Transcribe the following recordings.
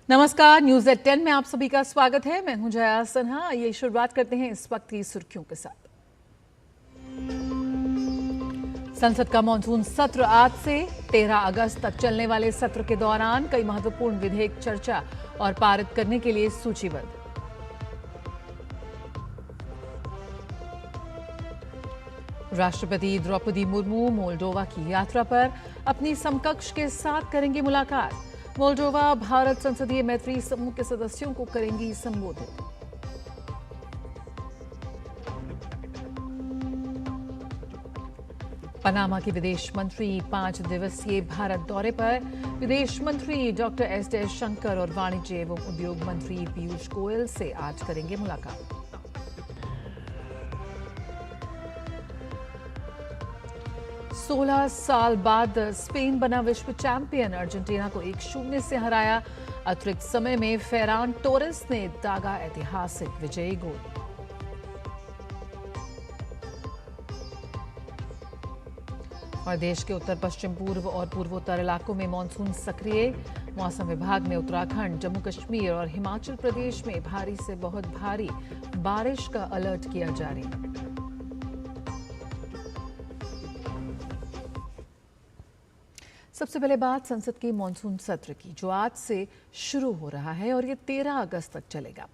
नमस्कार, news at 10 में आप सभी का स्वागत है। मैं हूं जया सिन्हा। ये शुरुआत करते हैं इस वक्त की सुर्खियों के साथ। संसद का मॉनसून सत्र आज से 13 अगस्त तक चलने वाले सत्र के दौरान कई महत्वपूर्ण विधेयक चर्चा और पारित करने के लिए सूचीबद्ध। राष्ट्रपति द्रौपदी मुर्मू मोल्डोवा की यात्रा पर अपनी समकक्ष के साथ करेंगी मुलाकात। मोल्डोवा भारत संसदीय मैत्री समूह के सदस्यों को करेंगी संबोधित। पनामा के विदेश मंत्री 5 दिवसीय भारत दौरे पर। विदेश मंत्री डॉक्टर एस जयशंकर और वाणिज्य एवं उद्योग मंत्री पीयूष गोयल से आज करेंगे मुलाकात। सोलह साल बाद स्पेन बना विश्व चैंपियन। अर्जेंटीना को 1-0 से हराया। अतिरिक्त समय में फेरान टोरेस ने दागा ऐतिहासिक विजयी गोल। और देश के उत्तर पश्चिम पूर्व और पूर्वोत्तर इलाकों में मानसून सक्रिय। मौसम विभाग ने उत्तराखंड, जम्मू कश्मीर और हिमाचल प्रदेश में भारी से बहुत भारी बारिश का अलर्ट किया जारी। सबसे पहले बात संसद के मॉनसून सत्र की, जो आज से शुरू हो रहा है और ये 13 अगस्त तक चलेगा।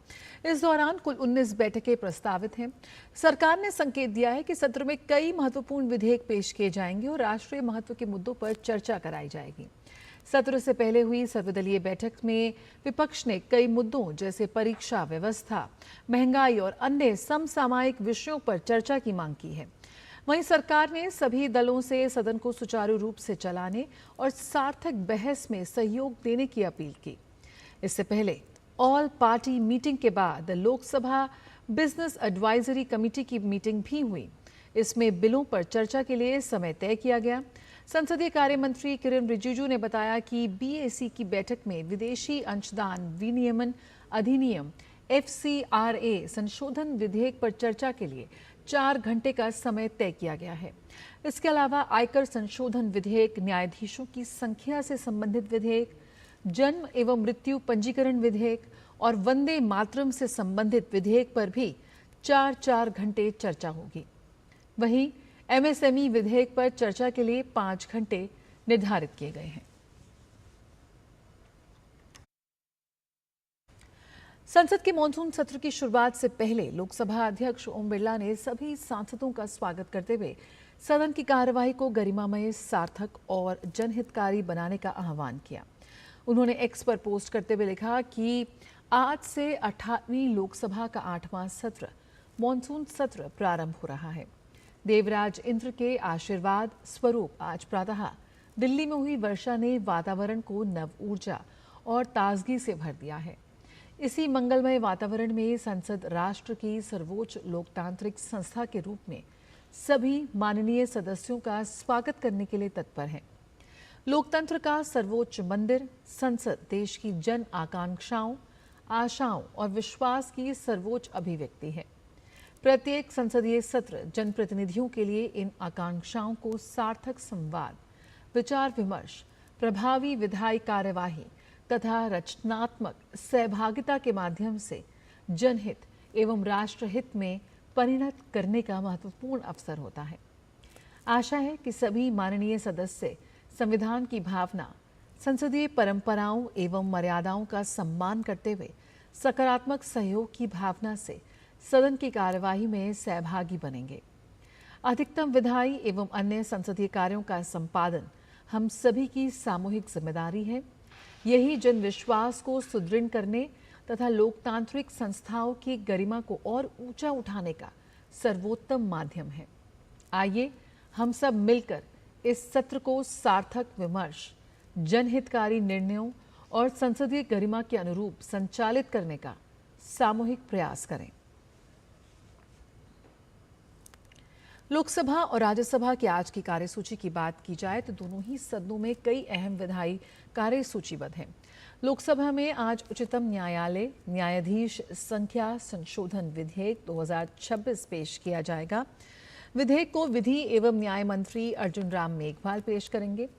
इस दौरान कुल 19 बैठकें प्रस्तावित हैं। सरकार ने संकेत दिया है कि सत्र में कई महत्वपूर्ण विधेयक पेश किए जाएंगे और राष्ट्रीय महत्व के मुद्दों पर चर्चा कराई जाएगी। सत्र से पहले हुई सर्वदलीय बैठक में विपक्ष ने कई मुद्दों जैसे परीक्षा व्यवस्था, महंगाई और अन्य समसामयिक विषयों पर चर्चा की मांग की है। वहीं सरकार ने सभी दलों से सदन को सुचारू रूप से चलाने और सार्थक बहस में सहयोग देने की अपील की। इससे पहले ऑल पार्टी मीटिंग के बाद लोकसभा बिजनेस एडवाइजरी कमेटी की मीटिंग भी हुई। इसमें बिलों पर चर्चा के लिए समय तय किया गया। संसदीय कार्य मंत्री किरेन रिजिजू ने बताया कि बीएसी की बैठक में विदेशी अंशदान विनियमन अधिनियम FCRA संशोधन विधेयक पर चर्चा के लिए 4 घंटे का समय तय किया गया है। इसके अलावा आयकर संशोधन विधेयक, न्यायाधीशों की संख्या से संबंधित विधेयक, जन्म एवं मृत्यु पंजीकरण विधेयक और वंदे मातरम से संबंधित विधेयक पर भी 4-4 घंटे चर्चा होगी। वहीं MSME विधेयक पर चर्चा के लिए 5 घंटे निर्धारित किए गए हैं। संसद के मॉनसून सत्र की शुरुआत से पहले लोकसभा अध्यक्ष ओम बिरला ने सभी सांसदों का स्वागत करते हुए सदन की कार्यवाही को गरिमामय, सार्थक और जनहितकारी बनाने का आह्वान किया। उन्होंने एक्स पर पोस्ट करते हुए लिखा कि आज से 18वीं लोकसभा का 8वां सत्र मॉनसून सत्र प्रारंभ हो रहा है। देवराज इंद्र के आशीर्वाद स्वरूप आज प्रातः दिल्ली में हुई वर्षा ने वातावरण को नव ऊर्जा और ताजगी से भर दिया है। इसी मंगलमय वातावरण में संसद राष्ट्र की सर्वोच्च लोकतांत्रिक संस्था के रूप में सभी माननीय सदस्यों का स्वागत करने के लिए तत्पर है। लोकतंत्र का सर्वोच्च मंदिर संसद देश की जन आकांक्षाओं, आशाओं और विश्वास की सर्वोच्च अभिव्यक्ति है। प्रत्येक संसदीय सत्र जनप्रतिनिधियों के लिए इन आकांक्षाओं को सार्थक संवाद, विचार विमर्श, प्रभावी विधायी कार्यवाही तथा रचनात्मक सहभागिता के माध्यम से जनहित एवं राष्ट्रहित में परिणत करने का महत्वपूर्ण अवसर होता है। आशा है कि सभी माननीय सदस्य संविधान की भावना, संसदीय परंपराओं एवं मर्यादाओं का सम्मान करते हुए सकारात्मक सहयोग की भावना से सदन की कार्यवाही में सहभागी बनेंगे। अधिकतम विधायी एवं अन्य संसदीय कार्यों का संपादन हम सभी की सामूहिक जिम्मेदारी है। यही जन विश्वास को सुदृढ़ करने तथा लोकतांत्रिक संस्थाओं की गरिमा को और ऊंचा उठाने का सर्वोत्तम माध्यम है। आइए हम सब मिलकर इस सत्र को सार्थक विमर्श, जनहितकारी निर्णयों और संसदीय गरिमा के अनुरूप संचालित करने का सामूहिक प्रयास करें। लोकसभा और राज्यसभा की आज की कार्यसूची की बात की जाए तो दोनों ही सदनों में कई अहम विधायी कार्य सूचीबद्ध हैं। लोकसभा में आज उच्चतम न्यायालय न्यायाधीश संख्या संशोधन विधेयक 2026 पेश किया जाएगा। विधेयक को विधि एवं न्याय मंत्री अर्जुन राम मेघवाल पेश करेंगे।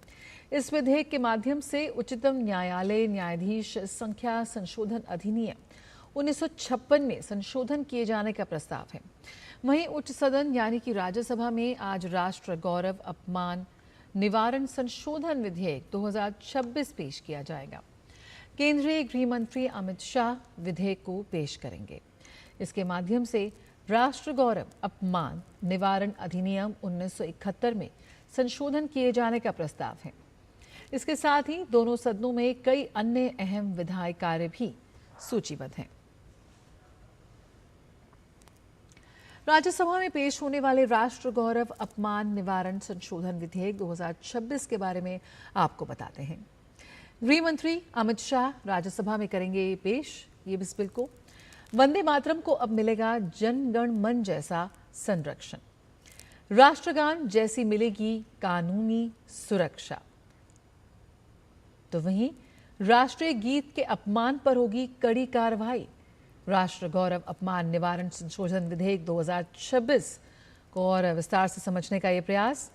इस विधेयक के माध्यम से उच्चतम न्यायालय न्यायाधीश संख्या संशोधन अधिनियम 1956 में संशोधन किए जाने का प्रस्ताव है। वहीं उच्च सदन यानी कि राज्यसभा में आज राष्ट्र गौरव अपमान निवारण संशोधन विधेयक 2026 पेश किया जाएगा। केंद्रीय गृह मंत्री अमित शाह विधेयक को पेश करेंगे। इसके माध्यम से राष्ट्र गौरव अपमान निवारण अधिनियम 1971 में संशोधन किए जाने का प्रस्ताव है। इसके साथ ही दोनों सदनों में कई अन्य अहम विधायी कार्य भी सूचीबद्ध हैं। राज्यसभा में पेश होने वाले राष्ट्र गौरव अपमान निवारण संशोधन विधेयक 2026 के बारे में आपको बताते हैं। गृह मंत्री अमित शाह राज्यसभा में करेंगे पेश इस बिल को। वंदे मातरम को अब मिलेगा जन गण मन जैसा संरक्षण, राष्ट्रगान जैसी मिलेगी कानूनी सुरक्षा। तो वहीं राष्ट्रीय गीत के अपमान पर होगी कड़ी कार्रवाई। राष्ट्र गौरव अपमान निवारण संशोधन विधेयक 2026 को और विस्तार से समझने का यह प्रयास।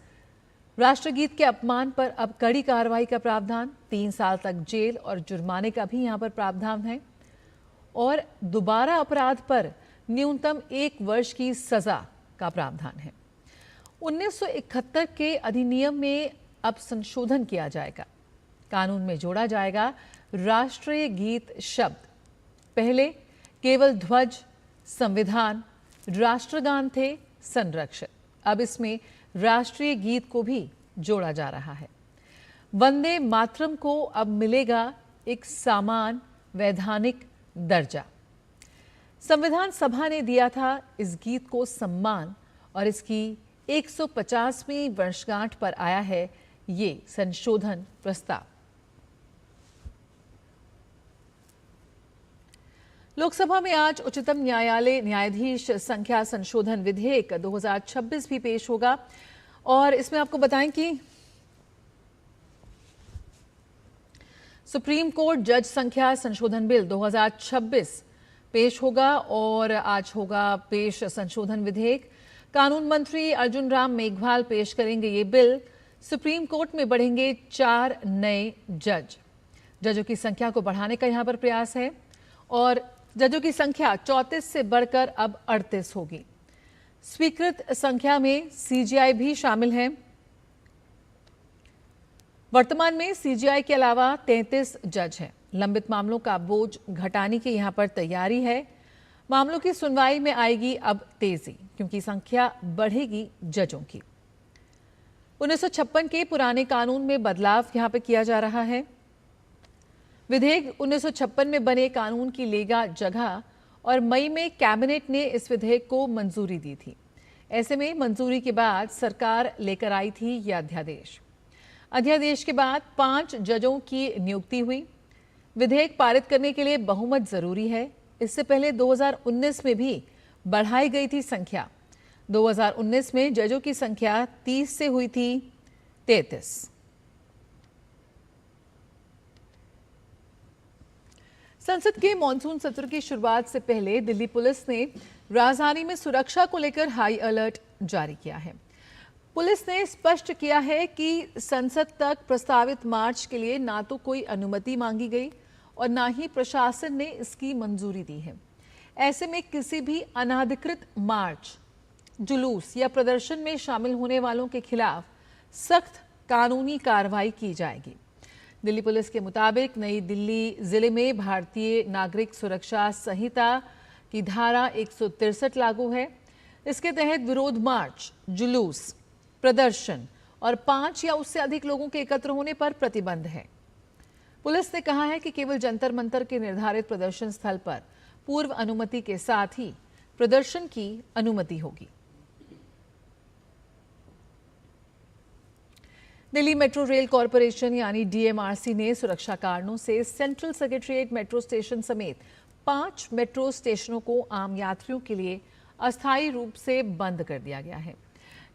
राष्ट्रगीत के अपमान पर अब कड़ी कार्रवाई का प्रावधान, 3 साल तक जेल और जुर्माने का भी यहां पर प्रावधान है और दोबारा अपराध पर न्यूनतम 1 वर्ष की सजा का प्रावधान है। 1971 के अधिनियम में अब संशोधन किया जाएगा। कानून में जोड़ा जाएगा राष्ट्रीय गीत शब्द। पहले केवल ध्वज, संविधान, राष्ट्रगान थे संरक्षित, अब इसमें राष्ट्रीय गीत को भी जोड़ा जा रहा है। वंदे मातरम को अब मिलेगा एक समान वैधानिक दर्जा। संविधान सभा ने दिया था इस गीत को सम्मान और इसकी 150वीं वर्षगांठ पर आया है ये संशोधन प्रस्ताव। लोकसभा में आज उच्चतम न्यायालय न्यायाधीश संख्या संशोधन विधेयक 2026 भी पेश होगा और इसमें आपको बताएं कि सुप्रीम कोर्ट जज संख्या संशोधन बिल 2026 पेश होगा और आज होगा पेश संशोधन विधेयक। कानून मंत्री अर्जुन राम मेघवाल पेश करेंगे ये बिल। सुप्रीम कोर्ट में बढ़ेंगे 4 नए जज। जजों की संख्या को बढ़ाने का यहां पर प्रयास है और जजों की संख्या 34 से बढ़कर अब 38 होगी। स्वीकृत संख्या में सीजीआई भी शामिल है। वर्तमान में सीजीआई के अलावा 33 जज हैं। लंबित मामलों का बोझ घटाने की यहां पर तैयारी है। मामलों की सुनवाई में आएगी अब तेजी, क्योंकि संख्या बढ़ेगी जजों की। 1956 के पुराने कानून में बदलाव यहां पर किया जा रहा है। विधेयक 1956 में बने कानून की लेगा जगह और मई में कैबिनेट ने इस विधेयक को मंजूरी दी थी। ऐसे में मंजूरी के बाद सरकार लेकर आई थी यह अध्यादेश। अध्यादेश के बाद 5 जजों की नियुक्ति हुई। विधेयक पारित करने के लिए बहुमत जरूरी है। इससे पहले 2019 में भी बढ़ाई गई थी संख्या। 2019 में जजों की संख्या 30 से हुई थी 33। संसद के मॉनसून सत्र की शुरुआत से पहले दिल्ली पुलिस ने राजधानी में सुरक्षा को लेकर हाई अलर्ट जारी किया है। पुलिस ने स्पष्ट किया है कि संसद तक प्रस्तावित मार्च के लिए ना तो कोई अनुमति मांगी गई और ना ही प्रशासन ने इसकी मंजूरी दी है। ऐसे में किसी भी अनाधिकृत मार्च, जुलूस या प्रदर्शन में शामिल होने वालों के खिलाफ सख्त कानूनी कार्रवाई की जाएगी। दिल्ली पुलिस के मुताबिक नई दिल्ली जिले में भारतीय नागरिक सुरक्षा संहिता की धारा 163 लागू है। इसके तहत विरोध मार्च, जुलूस, प्रदर्शन और 5 या उससे अधिक लोगों के एकत्र होने पर प्रतिबंध है। पुलिस ने कहा है कि केवल जंतर मंतर के निर्धारित प्रदर्शन स्थल पर पूर्व अनुमति के साथ ही प्रदर्शन की अनुमति होगी। दिल्ली मेट्रो रेल कॉरपोरेशन यानी डीएमआरसी ने सुरक्षा कारणों से सेंट्रल सेक्रेटेरिएट मेट्रो स्टेशन समेत 5 मेट्रो स्टेशनों को आम यात्रियों के लिए अस्थायी रूप से बंद कर दिया गया है।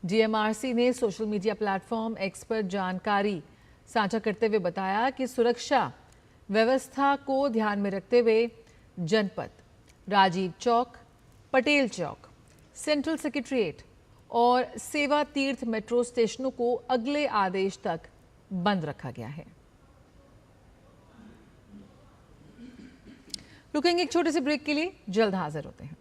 डीएमआरसी ने सोशल मीडिया प्लेटफॉर्म एक्स पर जानकारी साझा करते हुए बताया कि सुरक्षा व्यवस्था को ध्यान में रखते हुए जनपथ, राजीव चौक, पटेल चौक, सेंट्रल सेक्रेटेरिएट और सेवा तीर्थ मेट्रो स्टेशनों को अगले आदेश तक बंद रखा गया है। रुकेंगे एक छोटे से ब्रेक के लिए, जल्द हाजिर होते हैं।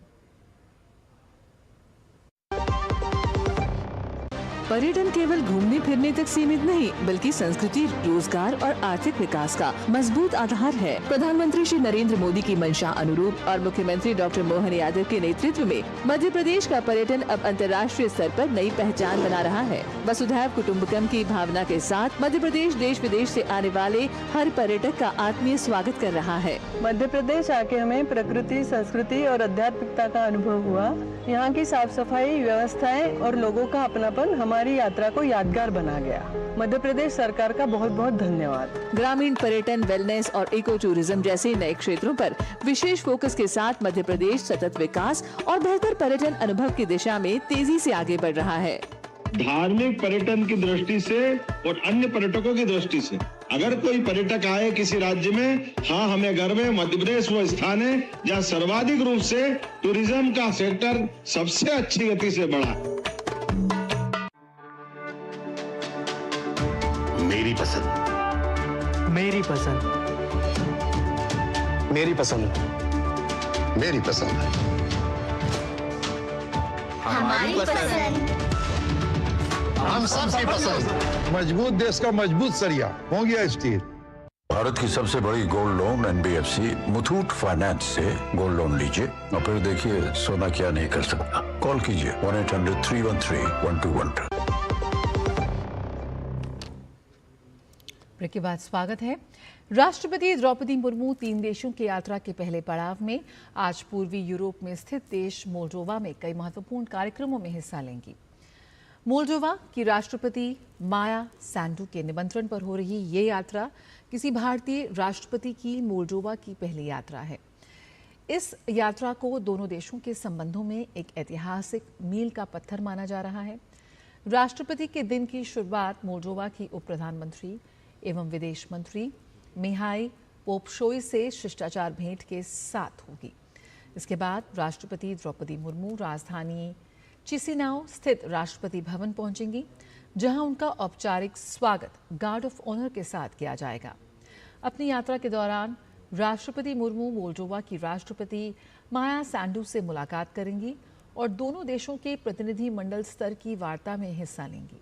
पर्यटन केवल घूमने फिरने तक सीमित नहीं, बल्कि संस्कृति, रोजगार और आर्थिक विकास का मजबूत आधार है। प्रधानमंत्री श्री नरेंद्र मोदी की मंशा अनुरूप और मुख्यमंत्री डॉक्टर मोहन यादव के नेतृत्व में मध्य प्रदेश का पर्यटन अब अंतर्राष्ट्रीय स्तर पर नई पहचान बना रहा है। वसुधैव कुटुम्बकम की भावना के साथ मध्य प्रदेश देश विदेश से आने वाले हर पर्यटक का आत्मीय स्वागत कर रहा है। मध्य प्रदेश आके हमें प्रकृति, संस्कृति और आध्यात्मिकता का अनुभव हुआ। यहाँ की साफ सफाई, व्यवस्थाएं और लोगों का अपनापन हमारी यात्रा को यादगार बना गया। मध्य प्रदेश सरकार का बहुत बहुत धन्यवाद। ग्रामीण पर्यटन, वेलनेस और इको टूरिज्म जैसे नए क्षेत्रों पर विशेष फोकस के साथ मध्य प्रदेश सतत विकास और बेहतर पर्यटन अनुभव की दिशा में तेजी से आगे बढ़ रहा है। धार्मिक पर्यटन की दृष्टि से और अन्य पर्यटकों की दृष्टि से अगर कोई पर्यटक आए किसी राज्य में, हाँ हमें गर्व है मध्य प्रदेश वो स्थान है जहाँ सर्वाधिक रूप से टूरिज्म का सेक्टर सबसे अच्छी गति से बढ़ा। मेरी पसंद, मेरी पसंद, मेरी पसंद, मेरी पसंद, हमारी पसंद, हम सबकी पसंद। मजबूत देश का मजबूत सरिया हो गया स्टील। भारत की सबसे बड़ी gold loan NBFC Muthoot finance से गोल्ड लोन लीजिए और फिर देखिए सोना क्या नहीं कर सकता। कॉल कीजिए 1-800-313-1212। ब्रेक के बाद स्वागत है। राष्ट्रपति द्रौपदी मुर्मू 3 देशों की यात्रा के पहले पड़ाव में आज पूर्वी यूरोप में स्थित देश मोल्डोवा में कई महत्वपूर्ण कार्यक्रमों में हिस्सा लेंगी। मोल्डोवा की राष्ट्रपति माया सैंडू के निमंत्रण पर हो रही ये यात्रा किसी भारतीय राष्ट्रपति की मोल्डोवा की पहली यात्रा है। इस यात्रा को दोनों देशों के संबंधों में एक ऐतिहासिक मील का पत्थर माना जा रहा है। राष्ट्रपति के दिन की शुरुआत मोल्डोवा की उप प्रधानमंत्री एवं विदेश मंत्री मिहाई पोपशोई से शिष्टाचार भेंट के साथ होगी। इसके बाद राष्ट्रपति द्रौपदी मुर्मू राजधानी चिसिनाओ स्थित राष्ट्रपति भवन पहुंचेंगी, जहां उनका औपचारिक स्वागत गार्ड ऑफ ऑनर के साथ किया जाएगा। अपनी यात्रा के दौरान राष्ट्रपति मुर्मू मोल्डोवा की राष्ट्रपति माया सैंडू से मुलाकात करेंगी और दोनों देशों के प्रतिनिधि मंडल स्तर की वार्ता में हिस्सा लेंगी।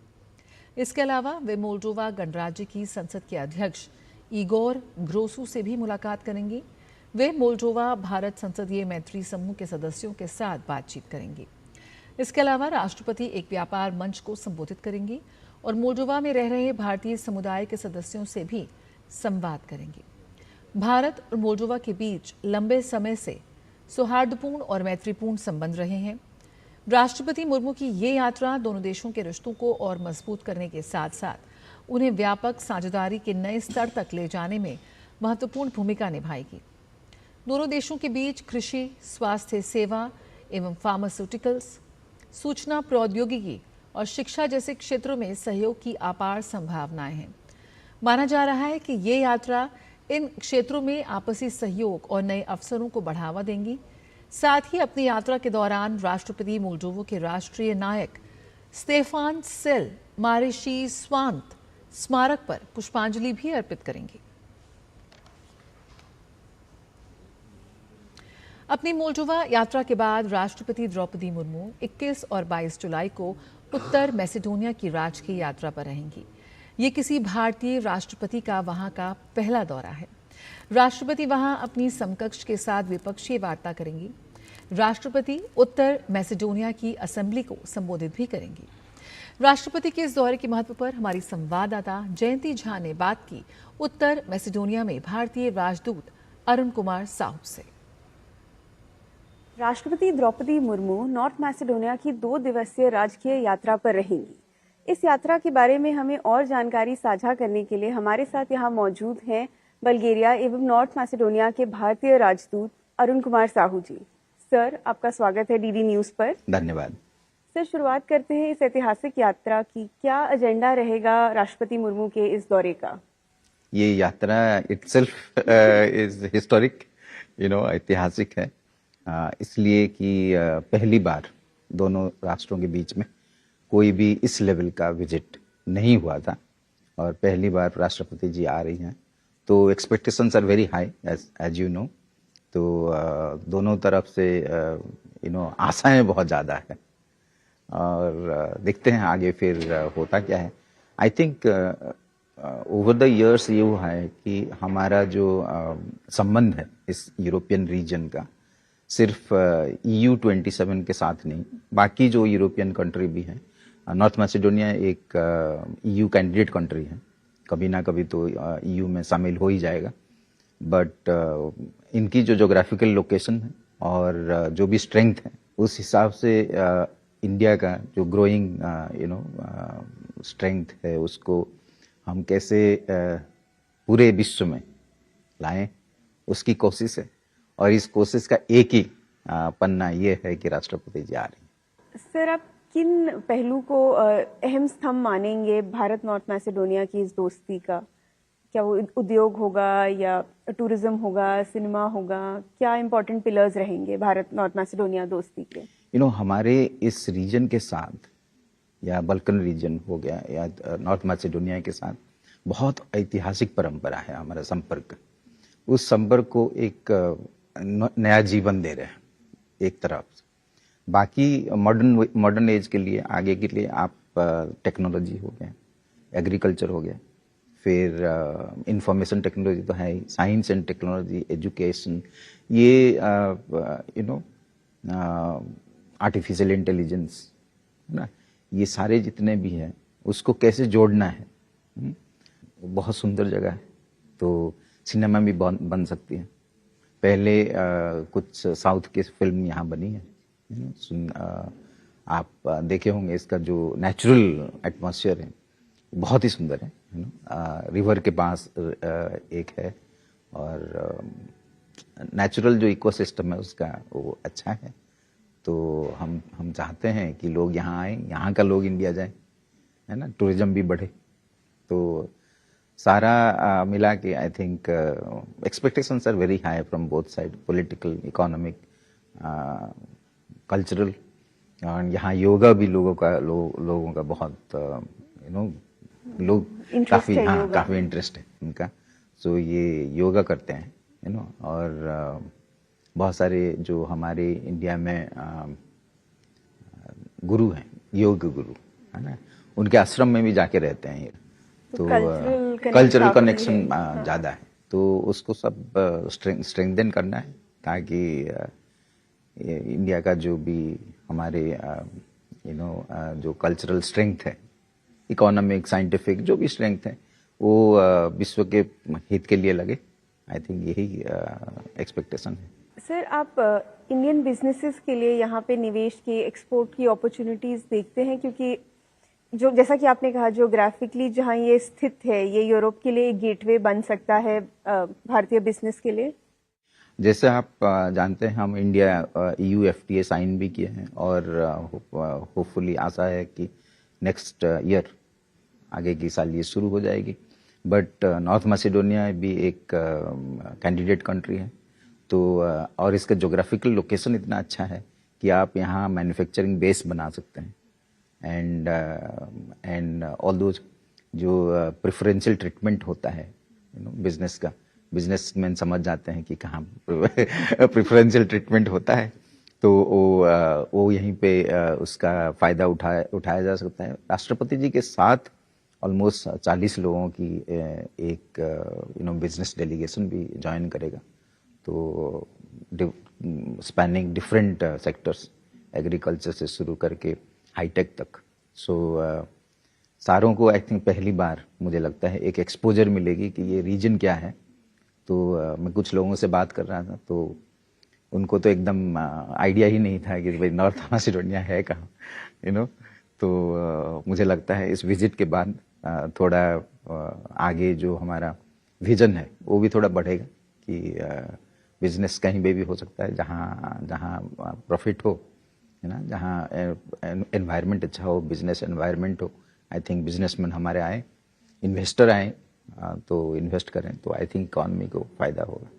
इसके अलावा वे मोल्डोवा गणराज्य की संसद के अध्यक्ष इगोर ग्रोसू से भी मुलाकात करेंगी। वे मोल्डोवा भारत संसदीय मैत्री समूह के सदस्यों के साथ बातचीत करेंगी। इसके अलावा राष्ट्रपति एक व्यापार मंच को संबोधित करेंगी और मोल्डोवा में रह रहे भारतीय समुदाय के सदस्यों से भी संवाद करेंगी। भारत और मोल्डोवा के बीच लंबे समय से सौहार्दपूर्ण और मैत्रीपूर्ण संबंध रहे हैं। राष्ट्रपति मुर्मू की ये यात्रा दोनों देशों के रिश्तों को और मजबूत करने के साथ साथ उन्हें व्यापक साझेदारी के नए स्तर तक ले जाने में महत्वपूर्ण भूमिका निभाएगी। दोनों देशों के बीच कृषि, स्वास्थ्य सेवा एवं फार्मास्यूटिकल्स, सूचना प्रौद्योगिकी और शिक्षा जैसे क्षेत्रों में सहयोग की अपार संभावनाएं हैं। माना जा रहा है कि ये यात्रा इन क्षेत्रों में आपसी सहयोग और नए अवसरों को बढ़ावा देंगी। साथ ही अपनी यात्रा के दौरान राष्ट्रपति मोल्डोवा के राष्ट्रीय नायक स्टेफान सेल मारिशी स्वांत स्मारक पर पुष्पांजलि भी अर्पित करेंगे। अपनी मोल्डोवा यात्रा के बाद राष्ट्रपति द्रौपदी मुर्मू 21 और 22 जुलाई को उत्तर मैसेडोनिया की राजकीय यात्रा पर रहेंगी। ये किसी भारतीय राष्ट्रपति का वहां का पहला दौरा है। राष्ट्रपति वहां अपनी समकक्ष के साथ द्विपक्षीय वार्ता करेंगी। राष्ट्रपति उत्तर मैसेडोनिया की असेंबली को संबोधित भी करेंगी। राष्ट्रपति के इस दौरे के महत्व पर हमारी संवाददाता जयंती झा ने बात की उत्तर मैसेडोनिया में भारतीय राजदूत अरुण कुमार साहू से। राष्ट्रपति द्रौपदी मुर्मू नॉर्थ मैसेडोनिया की 2 दिवसीय राजकीय यात्रा पर रहेंगी। इस यात्रा के बारे में हमें और जानकारी साझा करने के लिए हमारे साथ यहाँ मौजूद हैं बल्गेरिया एवं नॉर्थ मैसेडोनिया के भारतीय राजदूत अरुण कुमार साहू जी। सर, आपका स्वागत है डीडी न्यूज पर। धन्यवाद सर। शुरुआत करते हैं इस ऐतिहासिक यात्रा की। क्या एजेंडा रहेगा राष्ट्रपति मुर्मू के इस दौरे का? ये यात्रा इटसेल्फ इज हिस्टोरिक, ऐतिहासिक है, इसलिए कि पहली बार दोनों राष्ट्रों के बीच में कोई भी इस लेवल का विजिट नहीं हुआ था और पहली बार राष्ट्रपति जी आ रही हैं, तो expectations are very high as you know. तो दोनों तरफ से आशाएं बहुत ज़्यादा है, और देखते हैं आगे फिर होता क्या है। I think over the years ये हुआ है कि हमारा जो संबंध है इस यूरोपियन रीजन का, सिर्फ EU 27 के साथ नहीं, बाकी जो यूरोपियन कंट्री भी हैं, नॉर्थ मैसेडोनिया एक EU कैंडिडेट कंट्री है, कभी ना कभी तो EU में शामिल हो ही जाएगा, बट इनकी जो जोग्राफिकल लोकेशन है और जो भी स्ट्रेंथ है, उस हिसाब से इंडिया का जो ग्रोइंग स्ट्रेंथ है, उसको हम कैसे पूरे विश्व में लाएं, उसकी कोशिश है। और इस कोशिश का एक ही पन्ना ये है कि राष्ट्रपति जी आ रही हैं। सर, आप किन पहलू को अहम स्तंभ मानेंगे भारत नॉर्थ मैसेडोनिया की इस दोस्ती का? क्या वो उद्योग होगा या टूरिज्म होगा, सिनेमा होगा? क्या इम्पोर्टेंट पिलर्स रहेंगे भारत नॉर्थ मैसेडोनिया दोस्ती के? हमारे इस रीजन के साथ, या बल्कन रीजन हो गया या नॉर्थ मैसेडोनिया के साथ, बहुत ऐतिहासिक परंपरा है हमारा संपर्क। उस संपर्क को एक नया जीवन दे रहे हैं एक तरफ से। बाकी मॉडर्न एज के लिए, आगे के लिए आप टेक्नोलॉजी हो गया, एग्रीकल्चर हो गया, फिर इंफॉर्मेशन टेक्नोलॉजी तो है ही, साइंस एंड टेक्नोलॉजी, एजुकेशन, ये आर्टिफिशियल इंटेलिजेंस है ना, ये सारे जितने भी हैं उसको कैसे जोड़ना है। बहुत सुंदर जगह है, तो सिनेमा भी बन सकती है। पहले कुछ साउथ की फिल्म यहाँ बनी है, आप देखे होंगे। इसका जो नेचुरल एटमॉस्फेयर है बहुत ही सुंदर है रिवर के पास एक है, और नेचुरल जो इकोसिस्टम है उसका वो अच्छा है। तो हम चाहते हैं कि लोग यहाँ आए, यहाँ का लोग इंडिया जाए, है ना, टूरिज्म भी बढ़े। तो सारा मिला के I think expectations are very high from both side, political, economic, cultural. और यहाँ योगा भी लोगों का बहुत लोग काफ़ी इंटरेस्ट है उनका। सो ये योगा करते हैं और बहुत सारे जो हमारे इंडिया में गुरु हैं, योग गुरु है ना, उनके आश्रम में भी जाके रहते हैं। तो कल्चरल कनेक्शन ज़्यादा है, तो उसको सब स्ट्रेंथन करना है, ताकि इंडिया का जो भी हमारे जो कल्चरल स्ट्रेंथ है, इकोनॉमिक, साइंटिफिक जो भी स्ट्रेंथ है, वो विश्व के हित के लिए लगे। आई थिंक यही एक्सपेक्टेशन है। सर, आप इंडियन बिजनेसेस के लिए यहाँ पे निवेश की, एक्सपोर्ट की अपॉर्चुनिटीज़ देखते हैं? क्योंकि जो जैसा कि आपने कहा, जियोग्राफिकली जहाँ ये स्थित है, ये यूरोप के लिए एक गेटवे बन सकता है भारतीय बिजनेस के लिए। जैसे आप जानते हैं, हम इंडिया EU FTA साइन भी किए हैं, और होपफुली आशा है कि नेक्स्ट ईयर, आगे की साल ये शुरू हो जाएगी। बट नॉर्थ मैसेडोनिया भी एक कैंडिडेट कंट्री है, तो और इसका जोग्राफिकल लोकेशन इतना अच्छा है कि आप यहाँ मैन्युफैक्चरिंग बेस बना सकते हैं। एंड ऑल दोज जो प्रेफरेंशियल ट्रीटमेंट होता है बिजनेस का, बिजनेसमैन समझ जाते हैं कि कहाँ प्रेफरेंशियल ट्रीटमेंट होता है, तो वो यहीं पे उसका फ़ायदा उठाया जा सकता है। राष्ट्रपति जी के साथ ऑलमोस्ट 40 लोगों की एक बिजनेस डेलीगेशन भी ज्वाइन करेगा, तो स्पैनिंग डिफरेंट सेक्टर्स, एग्रीकल्चर से शुरू करके हाईटेक तक। सो सारों को आई थिंक पहली बार मुझे लगता है एक एक्सपोजर मिलेगी कि ये रीजन क्या है। तो मैं कुछ लोगों से बात कर रहा था, तो उनको तो एकदम आइडिया ही नहीं था कि भाई नॉर्थ मैसेडोनिया है कहाँ, तो मुझे लगता है इस विजिट के बाद थोड़ा आगे जो हमारा विजन है वो भी थोड़ा बढ़ेगा कि बिजनेस कहीं पे भी हो सकता है, जहाँ प्रॉफिट हो, है ना, जहाँ एनवायरनमेंट अच्छा हो, बिजनेस एनवायरनमेंट हो। आई थिंक बिजनेसमैन हमारे आए, इन्वेस्टर आए, तो इन्वेस्ट करें, तो आई थिंक इकॉनमी को फ़ायदा होगा।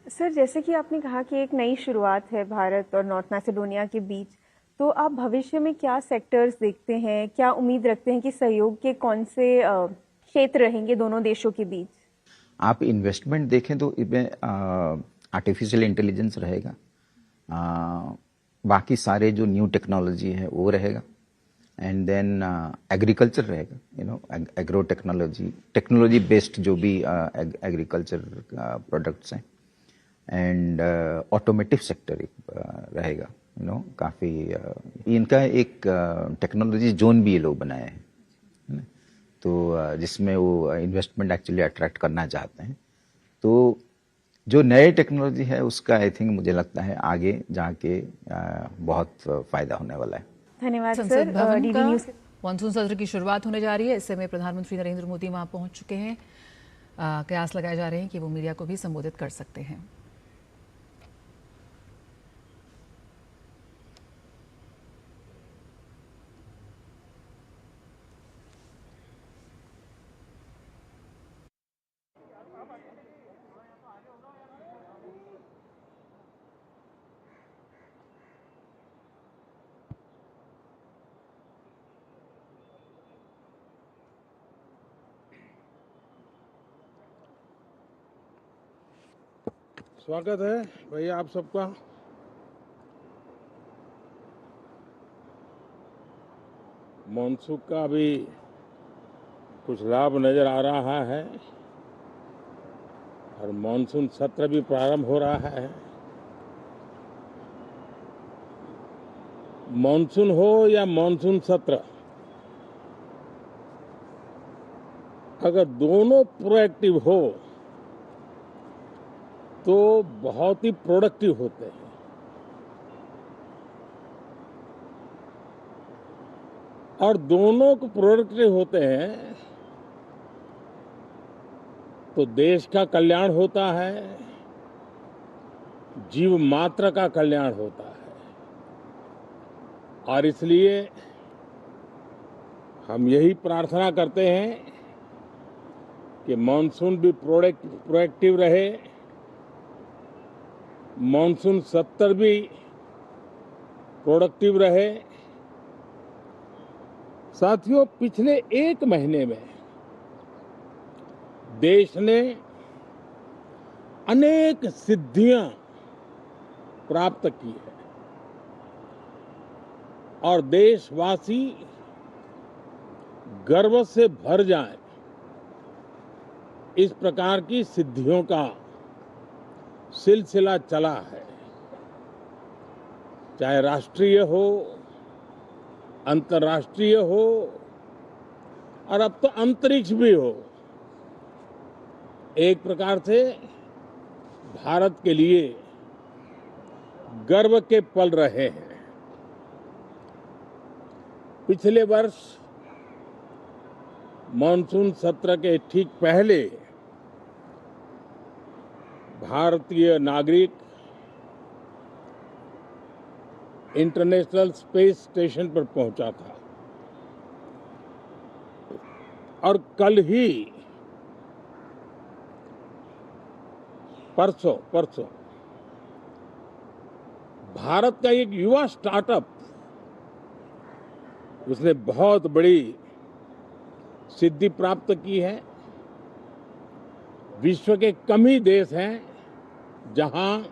सर, जैसे कि आपने कहा कि एक नई शुरुआत है भारत और नॉर्थ मैसेडोनिया के बीच, तो आप भविष्य में क्या सेक्टर्स देखते हैं, क्या उम्मीद रखते हैं कि सहयोग के कौन से क्षेत्र रहेंगे दोनों देशों के बीच? आप इन्वेस्टमेंट देखें तो इसमें आर्टिफिशियल इंटेलिजेंस रहेगा, बाकी सारे जो न्यू टेक्नोलॉजी है वो रहेगा, एंड देन एग्रीकल्चर रहेगा, एग्रो टेक्नोलॉजी बेस्ड जो भी एग्रीकल्चर प्रोडक्ट्स हैं, एंड ऑटोमेटिव सेक्टर रहेगा, काफ़ी इनका एक टेक्नोलॉजी जोन भी ये लोग बनाए हैं, है ना? तो जिसमें वो इन्वेस्टमेंट एक्चुअली अट्रैक्ट करना चाहते हैं। तो जो नए टेक्नोलॉजी है उसका आई थिंक मुझे लगता है आगे जाके बहुत फायदा होने वाला है। धन्यवाद संसद सर। भवन डीडी का न्यूज़ मानसून सत्र की शुरुआत होने जा रही है। इससे में प्रधानमंत्री नरेंद्र मोदी वहां पहुंच चुके हैं। कयास लगाए जा रहे हैं कि वो मीडिया को भी संबोधित कर सकते हैं। स्वागत है भैया आप सबका। मानसून का भी कुछ लाभ नजर आ रहा है और मानसून सत्र भी प्रारंभ हो रहा है। मानसून हो या मानसून सत्र, अगर दोनों प्रोएक्टिव हो तो बहुत ही प्रोडक्टिव होते हैं। और दोनों को प्रोडक्टिव होते हैं तो देश का कल्याण होता है, जीव मात्र का कल्याण होता है। और इसलिए हम यही प्रार्थना करते हैं कि मानसून भी प्रोएक्टिव रहे, मानसून सत्र भी प्रोडक्टिव रहे। साथियों, पिछले एक महीने में देश ने अनेक सिद्धियां प्राप्त की है और देशवासी गर्व से भर जाएं, इस प्रकार की सिद्धियों का सिलसिला चला है। चाहे राष्ट्रीय हो, अंतर्राष्ट्रीय हो और अब तो अंतरिक्ष भी हो, एक प्रकार से भारत के लिए गर्व के पल रहे हैं। पिछले वर्ष मानसून सत्र के ठीक पहले भारतीय नागरिक इंटरनेशनल स्पेस स्टेशन पर पहुंचा था और कल ही परसों भारत का एक युवा स्टार्टअप, उसने बहुत बड़ी सिद्धि प्राप्त की है। विश्व के कम ही देश हैं जहां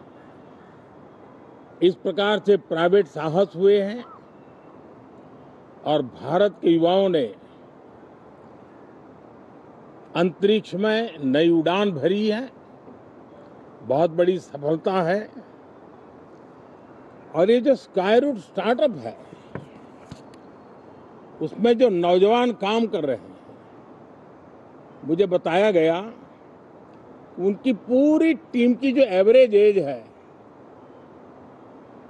इस प्रकार से प्राइवेट साहस हुए हैं और भारत के युवाओं ने अंतरिक्ष में नई उड़ान भरी है। बहुत बड़ी सफलता है। और ये जो स्काईरूट स्टार्टअप है, उसमें जो नौजवान काम कर रहे हैं, मुझे बताया गया उनकी पूरी टीम की जो एवरेज एज है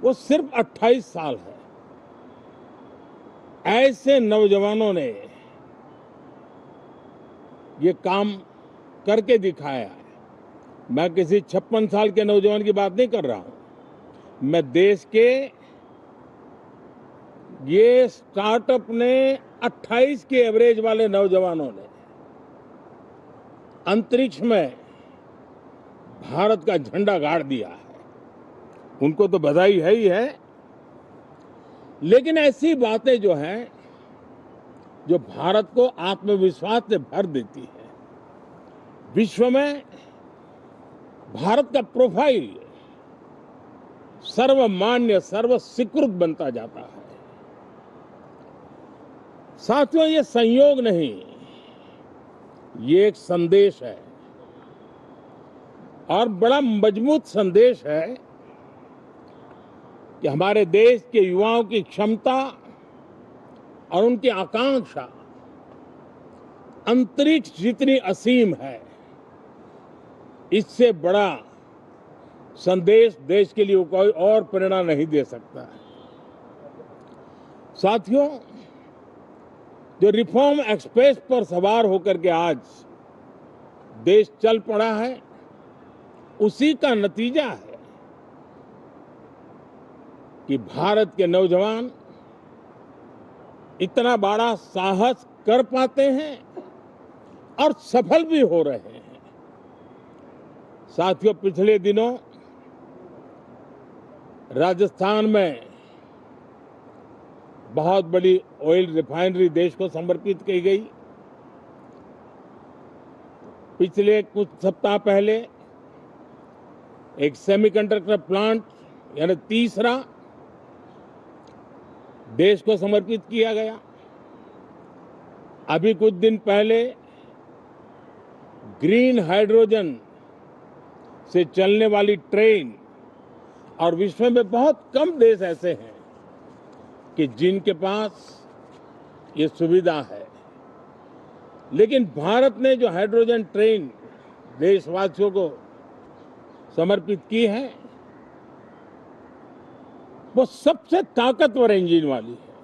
वो सिर्फ 28 साल है। ऐसे नौजवानों ने ये काम करके दिखाया है। मैं किसी 56 साल के नौजवान की बात नहीं कर रहा हूं। मैं देश के ये स्टार्टअप ने 28 के एवरेज वाले नौजवानों ने अंतरिक्ष में भारत का झंडा गाड़ दिया है। उनको तो बधाई है ही है, लेकिन ऐसी बातें जो हैं जो भारत को आत्मविश्वास से भर देती है। विश्व में भारत का प्रोफाइल सर्वमान्य, सर्वस्वीकृत बनता जाता है। साथियों, ये संयोग नहीं, ये एक संदेश है और बड़ा मजबूत संदेश है कि हमारे देश के युवाओं की क्षमता और उनकी आकांक्षा अंतरिक्ष जितनी असीम है, इससे बड़ा संदेश देश के लिए कोई और प्रेरणा नहीं दे सकता है। साथियों, जो रिफॉर्म एक्सप्रेस पर सवार होकर के आज देश चल पड़ा है, उसी का नतीजा है कि भारत के नौजवान इतना बड़ा साहस कर पाते हैं और सफल भी हो रहे हैं। साथियों, पिछले दिनों राजस्थान में बहुत बड़ी ऑयल रिफाइनरी देश को समर्पित की गई। पिछले कुछ सप्ताह पहले एक सेमीकंडक्टर प्लांट यानी तीसरा देश को समर्पित किया गया। अभी कुछ दिन पहले ग्रीन हाइड्रोजन से चलने वाली ट्रेन, और विश्व में बहुत कम देश ऐसे हैं कि जिनके पास ये सुविधा है, लेकिन भारत ने जो हाइड्रोजन ट्रेन देशवासियों को समर्पित की है, वो सबसे ताकतवर इंजन वाली है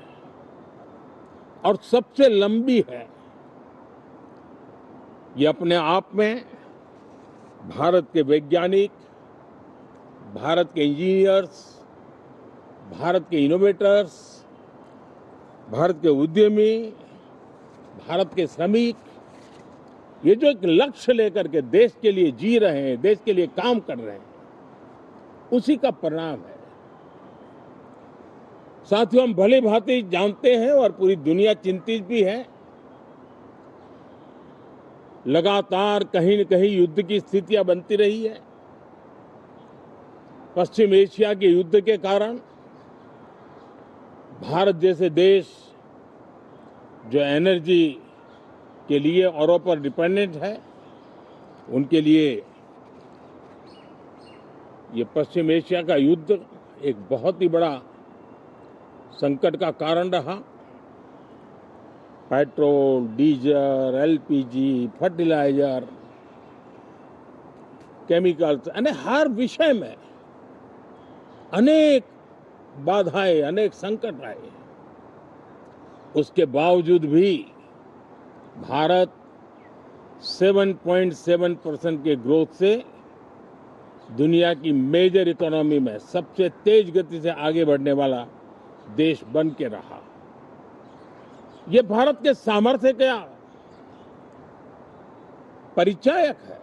और सबसे लंबी है। ये अपने आप में भारत के वैज्ञानिक, भारत के इंजीनियर्स, भारत के इनोवेटर्स, भारत के उद्यमी, भारत के श्रमिक, ये जो एक लक्ष्य लेकर के देश के लिए जी रहे हैं, देश के लिए काम कर रहे हैं, उसी का परिणाम है। साथियों, हम भली भांति जानते हैं और पूरी दुनिया चिंतित भी है, लगातार कहीं न कहीं युद्ध की स्थितियां बनती रही है। पश्चिम एशिया के युद्ध के कारण भारत जैसे देश जो एनर्जी के लिए औरों पर डिपेंडेंट है, उनके लिए ये पश्चिम एशिया का युद्ध एक बहुत ही बड़ा संकट का कारण रहा। Petrol, diesel, LPG, fertiliser, chemicals, यानी हर विषय में अनेक बाधाएं, अनेक संकट आए। उसके बावजूद भी भारत 7.7% के ग्रोथ से दुनिया की मेजर इकोनॉमी में सबसे तेज गति से आगे बढ़ने वाला देश बन के रहा। ये भारत के सामर्थ्य का परिचायक है।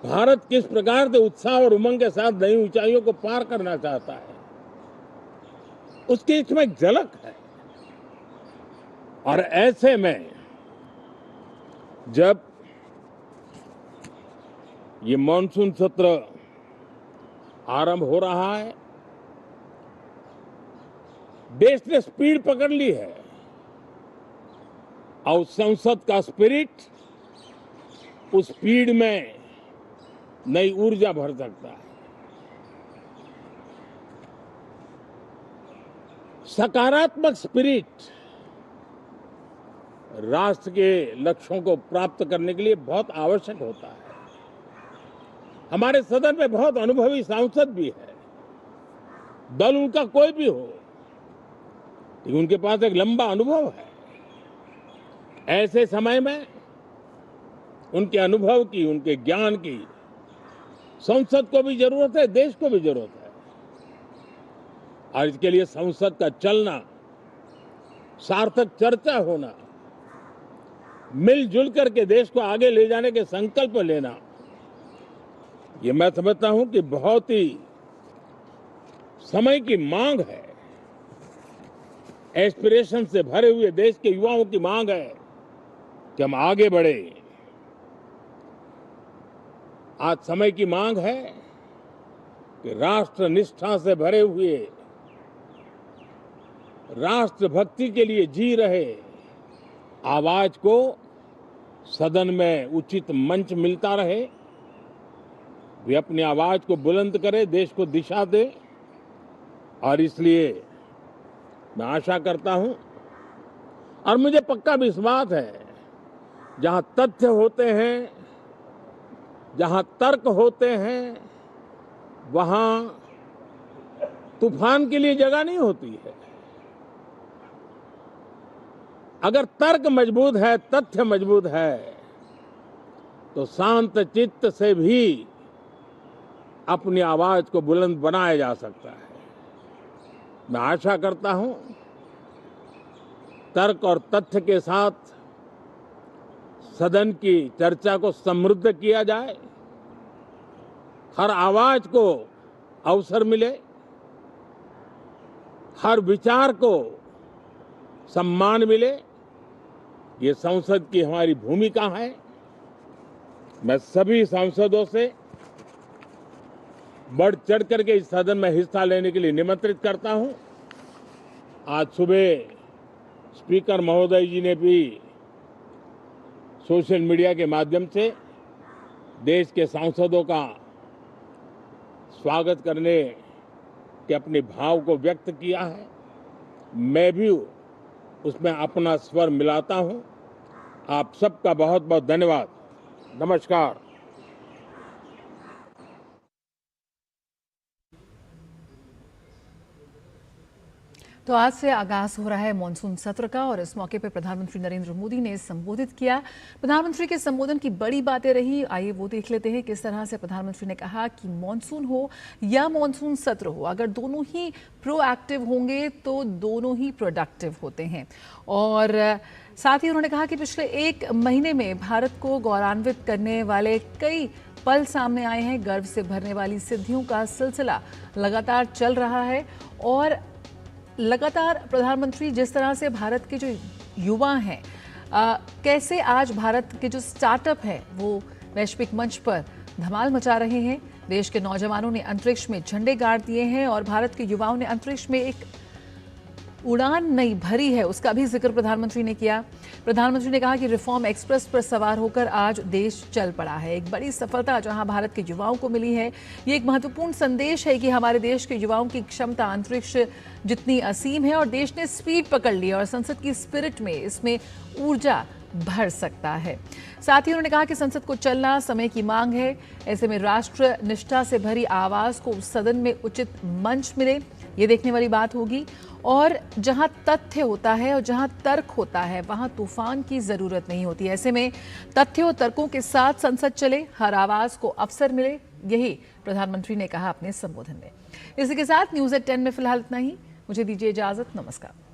भारत किस प्रकार से उत्साह और उमंग के साथ नई ऊंचाइयों को पार करना चाहता है, उसकी इसमें एक झलक है। और ऐसे में जब ये मॉनसून सत्र आरंभ हो रहा है, देश ने स्पीड पकड़ ली है और संसद का स्पिरिट उस स्पीड में नई ऊर्जा भर सकता है। सकारात्मक स्पिरिट राष्ट्र के लक्ष्यों को प्राप्त करने के लिए बहुत आवश्यक होता है। हमारे सदन में बहुत अनुभवी सांसद भी है, दल उनका कोई भी हो, लेकिन उनके पास एक लंबा अनुभव है। ऐसे समय में उनके अनुभव की, उनके ज्ञान की संसद को भी जरूरत है, देश को भी जरूरत है। और इसके लिए संसद का चलना, सार्थक चर्चा होना, मिलजुल करके देश को आगे ले जाने के संकल्प लेना, ये मैं समझता हूं कि बहुत ही समय की मांग है। एस्पिरेशन से भरे हुए देश के युवाओं की मांग है कि हम आगे बढ़े। आज समय की मांग है कि राष्ट्र निष्ठा से भरे हुए, राष्ट्रभक्ति के लिए जी रहे आवाज को सदन में उचित मंच मिलता रहे, वे अपनी आवाज को बुलंद करे, देश को दिशा दे। और इसलिए मैं आशा करता हूं और मुझे पक्का विश्वास है, जहां तथ्य होते हैं, जहां तर्क होते हैं, वहां तूफान के लिए जगह नहीं होती है। अगर तर्क मजबूत है, तथ्य मजबूत है, तो शांत चित्त से भी अपनी आवाज को बुलंद बनाया जा सकता है। मैं आशा करता हूं तर्क और तथ्य के साथ सदन की चर्चा को समृद्ध किया जाए, हर आवाज को अवसर मिले, हर विचार को सम्मान मिले। ये संसद की हमारी भूमिका है। मैं सभी सांसदों से बढ़ चढ़ करके इस सदन में हिस्सा लेने के लिए निमंत्रित करता हूं। आज सुबह स्पीकर महोदय जी ने भी सोशल मीडिया के माध्यम से देश के सांसदों का स्वागत करने के अपने भाव को व्यक्त किया है। मैं भी उसमें अपना स्वर मिलाता हूं। आप सबका बहुत बहुत धन्यवाद। नमस्कार। तो आज से आगाज हो रहा है मॉनसून सत्र का और इस मौके पर प्रधानमंत्री नरेंद्र मोदी ने संबोधित किया। प्रधानमंत्री के संबोधन की बड़ी बातें रही, आइए वो देख लेते हैं किस तरह से प्रधानमंत्री ने कहा कि मॉनसून हो या मॉनसून सत्र हो, अगर दोनों ही प्रोएक्टिव होंगे तो दोनों ही प्रोडक्टिव होते हैं। और साथ ही उन्होंने कहा कि पिछले एक महीने में भारत को गौरवान्वित करने वाले कई पल सामने आए हैं। गर्व से भरने वाली सिद्धियों का सिलसिला लगातार चल रहा है और लगातार प्रधानमंत्री जिस तरह से भारत के जो युवा हैं, कैसे आज भारत के जो स्टार्टअप है वो वैश्विक मंच पर धमाल मचा रहे हैं। देश के नौजवानों ने अंतरिक्ष में झंडे गाड़ दिए हैं और भारत के युवाओं ने अंतरिक्ष में एक उड़ान नई भरी है, उसका भी जिक्र प्रधानमंत्री ने किया। प्रधानमंत्री ने कहा कि रिफॉर्म एक्सप्रेस पर सवार होकर आज देश चल पड़ा है। एक बड़ी सफलता जहां भारत के युवाओं को मिली है। ये एक महत्वपूर्ण संदेश है कि हमारे देश के युवाओं की क्षमता अंतरिक्ष जितनी असीम है और देश ने स्पीड पकड़ ली और संसद की स्पिरिट में इसमें ऊर्जा भर सकता है। साथ ही उन्होंने कहा कि संसद को चलना समय की मांग है। ऐसे में राष्ट्र निष्ठा से भरी आवाज को सदन में उचित मंच मिले, ये देखने वाली बात होगी। और जहां तथ्य होता है और जहां तर्क होता है वहां तूफान की जरूरत नहीं होती। ऐसे में तथ्यों तर्कों के साथ संसद चले, हर आवाज को अवसर मिले, यही प्रधानमंत्री ने कहा अपने संबोधन में। इसी के साथ न्यूज़ एट 10 में फिलहाल इतना ही। मुझे दीजिए इजाजत। नमस्कार।